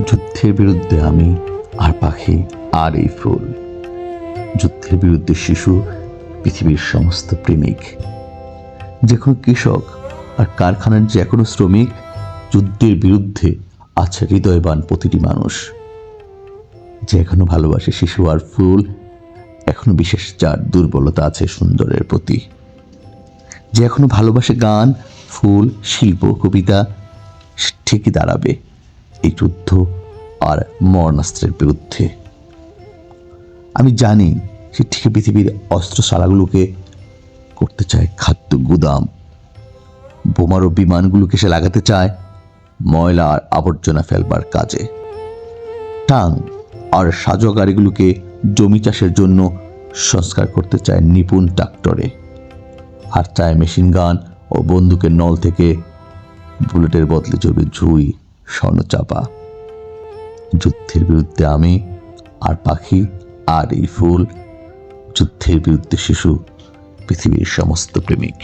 যুদ্ধের বিরুদ্ধে আমি আর পাখি আর এই ফুল। যুদ্ধের বিরুদ্ধে শিশু, পৃথিবীর সমস্ত প্রেমিক। যে কোনো কৃষক আর কারখানার যে কোনো শ্রমিক, যুদ্ধের বিরুদ্ধে আছে হৃদয়বান প্রতিটি মানুষ। যে এখনো ভালোবাসে শিশু আর ফুল, এখনো বিশেষ যার দুর্বলতা আছে সুন্দরের প্রতি। যে এখনো ভালোবাসে গান, ফুল, শিল্প, কবিতা, ঠিকই দাঁড়াবে এই যুদ্ধ আর মরণাস্ত্রের বিরুদ্ধে। আমি জানি সে ঠিক পৃথিবীর অস্ত্রশালাগুলোকে করতে চায় খাদ্য গুদাম, বোমারো বিমানগুলোকে সে লাগাতে চায় ময়লা আর আবর্জনা ফেলবার কাজে, টাং আর সাজো গাড়িগুলোকে জমি চাষের জন্য সংস্কার করতে চায় নিপুণ ট্রাক্টরে, আর চায় মেশিন গান ও বন্দুকের নল থেকে বুলেটের বদলে চলবে ঝুই, স্বর্ণচাপা। যুদ্ধের বিরুদ্ধে আমি আর পাখি আর এই ফুল, যুদ্ধের বিরুদ্ধে শিশু, পৃথিবীর সমস্ত প্রেমিক।